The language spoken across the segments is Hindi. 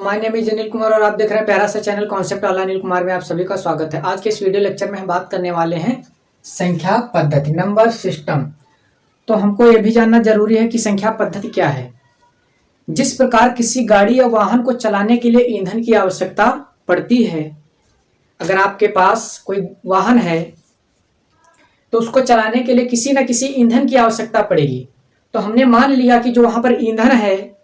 My name is Anil Kumar और आप देख रहे हैं प्यारा सा channel concept all Anil Kumar में आप सभी का स्वागत है। आज के इस वीडियो लेक्चर में हम बात करने वाले हैं संख्या पद्धति, नंबर सिस्टम। तो हमको ये भी जानना जरूरी है कि संख्या पद्धति क्या है। जिस प्रकार किसी गाड़ी या वाहन को चलाने के लिए ईंधन की आवश्यकता पड़ती है, अगर आपके पास कोई वाहन है तो उसको चलाने के लिए किसी न किसी ईंधन की आवश्यकता पड़ेगी। तो हमने मान लिया कि जो वहां पर ईंधन है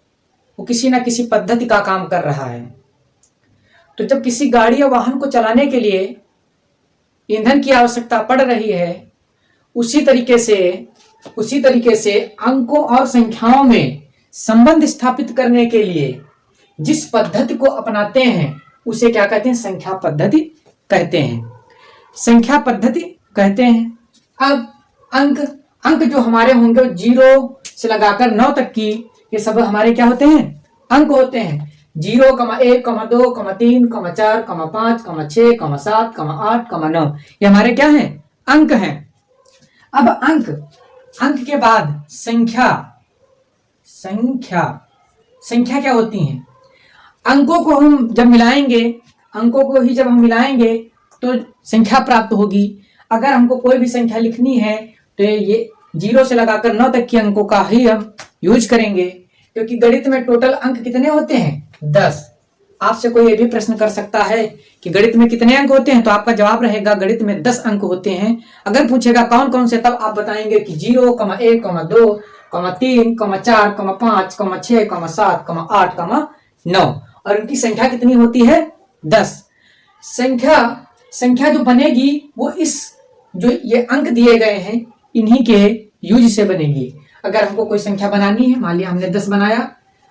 वो किसी न किसी पद्धति का काम कर रहा है। तो जब किसी गाड़ी या वाहन को चलाने के लिए ईंधन की आवश्यकता पड़ रही है, उसी तरीके से अंकों और संख्याओं में संबंध स्थापित करने के लिए जिस पद्धति को अपनाते हैं उसे क्या कहते हैं? संख्या पद्धति कहते हैं। संख्या पद्धति कहते हैं। अब अंक जो हमारे होंगे 0 से लगाकर 9 तक की, ये सब हमारे क्या होते हैं? अंक होते हैं। 0, 1, 2, 3, 4, 5, 6, 7, 8, 9, ये हमारे क्या हैं? अंक हैं। अब अंक के बाद संख्या क्या होती हैं? अंकों को हम जब मिलाएंगे तो संख्या प्राप्त होगी। अगर हमको कोई भी संख्या लिखनी है तो ये 0 से लगाकर 9 तक के अंकों का ही हम यूज करेंगे, क्योंकि गणित में टोटल अंक कितने होते हैं? 10। आपसे कोई ये भी प्रश्न कर सकता है कि गणित में कितने अंक होते हैं, तो आपका जवाब रहेगा गणित में 10 अंक होते हैं। अगर पूछेगा कौन कौन से, तब आप बताएंगे कि 0, 1, 2, 3, 4, 5, 6, 7, 8, 9, और इनकी संख्या कितनी होती है? 10। संख्या जो बनेगी वो इस जो ये अंक दिए गए हैं इन्हीं के यूज से बनेगी। अगर हमको कोई संख्या बनानी है, मान लिया हमने 10 बनाया,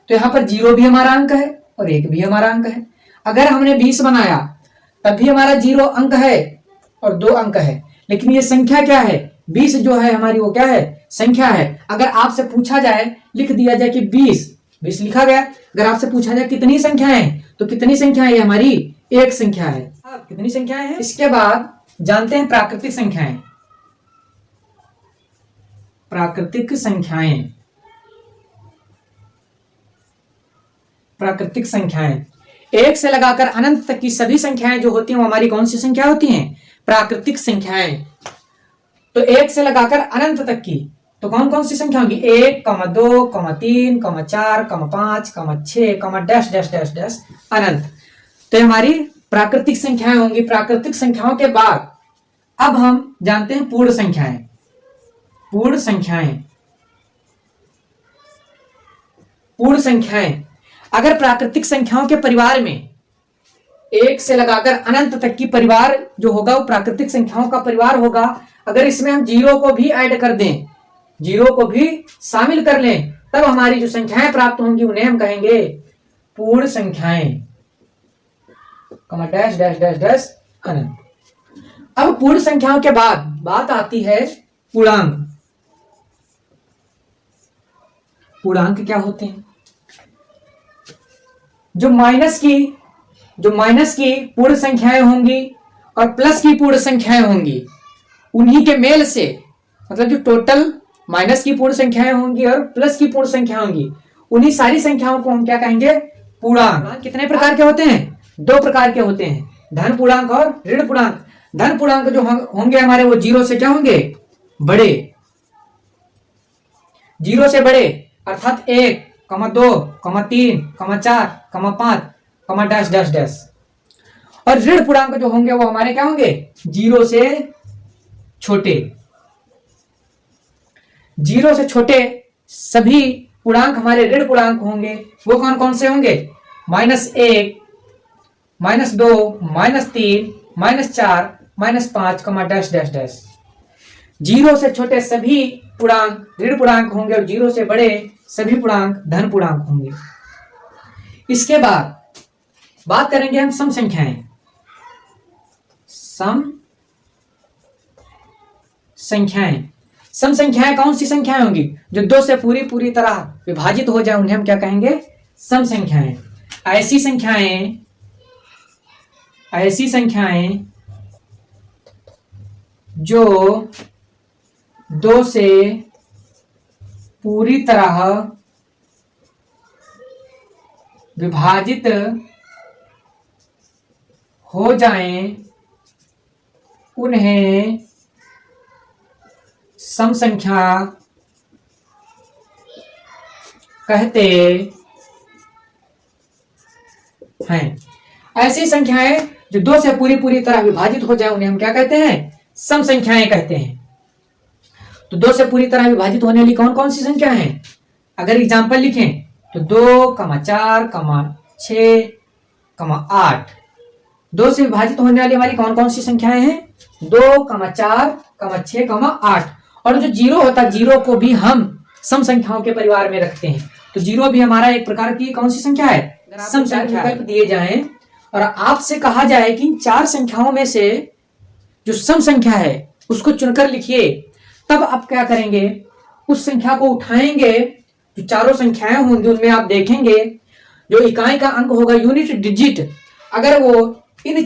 तो यहाँ पर 0 भी हमारा अंक है और 1 भी हमारा अंक है। अगर हमने 20 बनाया तब भी हमारा 0 अंक है और 2 अंक है। लेकिन ये संख्या क्या है? 20 जो है हमारी वो क्या है? संख्या है। अगर आपसे पूछा जाए, लिख दिया जाए कि 20 लिखा गया, अगर आपसे पूछा जाए कितनी संख्याएं हैं, तो कितनी संख्या है? ये हमारी एक संख्या है। कितनी संख्याएं हैं? इसके बाद जानते हैं प्राकृतिक संख्याएं। प्राकृतिक संख्याएं 1 से लगाकर अनंत तक की सभी संख्याएं जो होती हैं वो हमारी कौन सी संख्या होती हैं? प्राकृतिक संख्याएं। तो 1 से लगाकर अनंत तक की तो कौन कौन सी संख्या होगी? 1, 2, 3, 4, 5, 6, डैश डैश डैश डैश अनंत। तो हमारी प्राकृतिक संख्याएं होंगी। प्राकृतिक संख्याओं के बाद अब हम जानते हैं पूर्ण संख्याएं। अगर प्राकृतिक संख्याओं के परिवार में 1 से लगाकर अनंत तक की परिवार जो होगा वो प्राकृतिक संख्याओं का परिवार होगा। अगर इसमें हम 0 को भी ऐड कर दें, 0 को भी शामिल कर लें, तब हमारी जो संख्याएं प्राप्त होंगी उन्हें हम कहेंगे पूर्ण संख्याएं। डैश डैश डैश डैश अनंत। अब पूर्ण संख्याओं के बाद बात आती है पूर्णांक। पूर्णांक क्या होते हैं? जो माइनस की पूर्ण संख्याएं होंगी और प्लस की पूर्ण संख्याएं होंगी, उन्हीं के मेल से, मतलब जो टोटल माइनस की पूर्ण संख्याएं होंगी और प्लस की पूर्ण संख्या होंगी, उन्हीं सारी संख्याओं को हम क्या कहेंगे? पूर्णांक। कितने प्रकार के होते हैं? 2 प्रकार के होते हैं, धन पूर्णांक और ऋण पूर्णांक। धन पूर्णांक जो होंगे हमारे वो 0 से क्या होंगे? बड़े। 0 से बड़े अर्थात 1, 2, 3, 4, 5, डैश डैश डैश। और ऋण पूर्णांक जो होंगे वो हमारे क्या होंगे? 0 से छोटे। 0 से छोटे सभी पूर्णांक हमारे ऋण पूर्णांक होंगे। वो कौन कौन से होंगे? -1, -2, -3, -4, -5, डैश डैश डैश। 0 से छोटे सभी पूर्णांक ऋण पूर्णांक होंगे और 0 से बड़े सभी पूर्णांक धन पूर्णांक होंगे। इसके बाद बात करेंगे हम सम संख्याएं। सम संख्याएं कौन सी संख्याएं होंगी? जो 2 से पूरी तरह विभाजित हो जाए उन्हें हम क्या कहेंगे? सम संख्याएं। ऐसी संख्याएं जो 2 से पूरी तरह विभाजित हो जाएं उन्हें सम संख्या कहते हैं। ऐसी संख्याएं जो 2 से पूरी तरह विभाजित हो जाए उन्हें हम क्या कहते हैं? सम संख्याएं कहते हैं। तो 2 से पूरी तरह विभाजित होने वाली कौन कौन सी संख्या हैं? अगर एग्जाम्पल लिखें तो 2, 4, 6, 8। 2 से विभाजित होने वाली हमारी कौन कौन सी संख्याएं हैं? 2, 4, 6, 8। और जो जीरो होता है, जीरो को भी हम सम संख्याओं के परिवार में रखते हैं। तो जीरो भी हमारा एक प्रकार की कौन सी संख्या है? सम संख्या। विकल्प दिए जाएं और आपसे कहा जाए कि 4 संख्याओं में से जो सम संख्या है उसको चुनकर लिखिए, तब आप क्या करेंगे? उस संख्या को उठाएंगे, जो चारों संख्याएं होंगी उनमें आप देखेंगे जो इकाई का अंक होगा, यूनिट डिजिट, अगर वो इन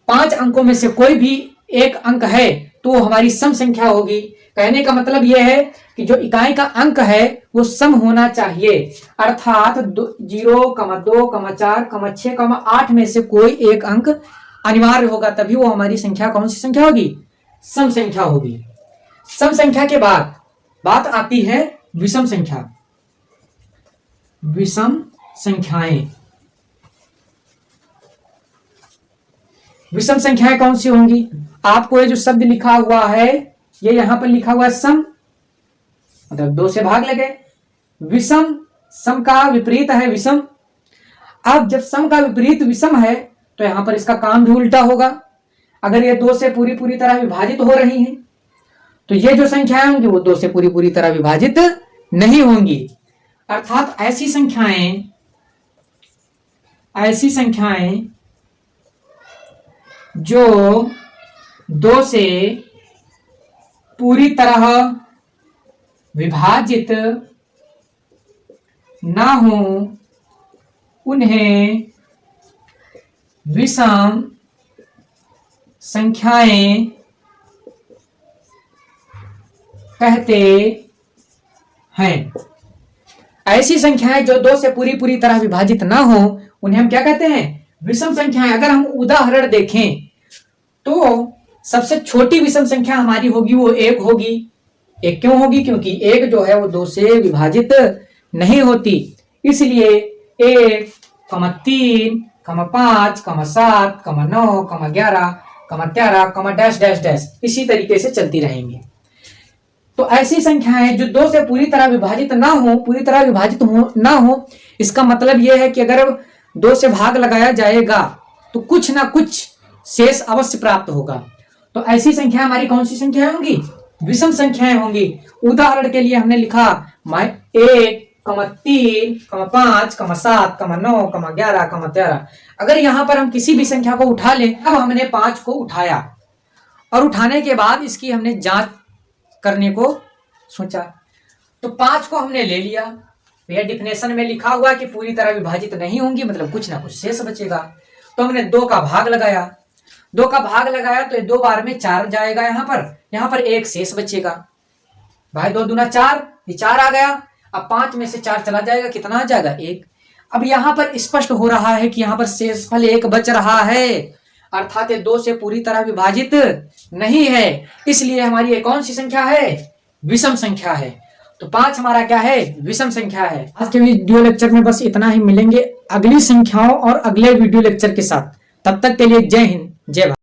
5 अंकों में से कोई भी एक अंक है तो वो हमारी सम संख्या होगी। कहने का मतलब यह है कि जो इकाई का अंक है वो सम होना चाहिए, अर्थात 0, 2, 4, 6, 8 में से कोई एक अंक अनिवार्य होगा, तभी वो हमारी संख्या कौन सी संख्या होगी? सम संख्या होगी। सम संख्या के बाद बात आती है विषम संख्या। विषम संख्याएं, विषम संख्याएं कौन सी होंगी? आपको ये जो शब्द लिखा हुआ है, ये यहां पर लिखा हुआ है सम, मतलब 2 से भाग लगे। विषम, सम का विपरीत है विषम। अब जब सम का विपरीत विषम है तो यहां पर इसका काम भी उल्टा होगा। अगर ये 2 से पूरी तरह विभाजित हो रही हैं तो ये जो संख्याएं होंगी वो 2 से पूरी तरह विभाजित नहीं होंगी। अर्थात ऐसी संख्याएं जो 2 से पूरी तरह विभाजित ना हो उन्हें विषम संख्याएं कहते हैं। ऐसी संख्याएं जो 2 से पूरी तरह विभाजित ना हो उन्हें हम क्या कहते हैं? विषम संख्याएं। अगर हम उदाहरण देखें तो सबसे छोटी विषम संख्या हमारी होगी वो 1 होगी। 1 क्यों होगी? क्योंकि 1 जो है वो 2 से विभाजित नहीं होती, इसलिए 1, 3, 5, 7, 9, 11, 13, डैश डैश डैश, इसी तरीके से चलती रहेंगी। तो ऐसी संख्याएं जो 2 से पूरी तरह विभाजित ना हो, इसका मतलब यह है कि अगर 2 से भाग लगाया जाएगा तो कुछ ना कुछ शेष अवश्य प्राप्त होगा। तो ऐसी संख्या हमारी कौन सी संख्याएं होंगी? विषम संख्याएं होंगी। उदाहरण के लिए हमने लिखा 1, 3, 5, 7, 9, 11, 13। अगर यहां पर हम किसी भी संख्या को उठा लें, अब हमने 5 को उठाया और उठाने के बाद इसकी हमने जांच करने को सोचा, तो 5 को हमने ले लिया। यह डिफिनेशन में लिखा हुआ कि पूरी तरह विभाजित नहीं होंगी, मतलब कुछ ना कुछ शेष बचेगा। तो हमने 2 का भाग लगाया, 2 का भाग लगाया तो 2 बार में 4 जाएगा, यहाँ पर 1 शेष बचेगा। भाई 2 दूना 4, ये 4 आ गया। अब 5 में से 4 चला जाएगा, कितना आ जाएगा? 1। अब यहाँ पर स्पष्ट हो रहा है कि यहाँ पर शेषफल 1 बच रहा है, अर्थात 2 से पूरी तरह विभाजित नहीं है, इसलिए हमारी ये कौन सी संख्या है? विषम संख्या है। तो 5 हमारा क्या है? विषम संख्या है। आज के वीडियो लेक्चर में बस इतना ही। मिलेंगे अगली संख्याओं और अगले वीडियो लेक्चर के साथ। तब तक के लिए जय हिंद, जय भारत।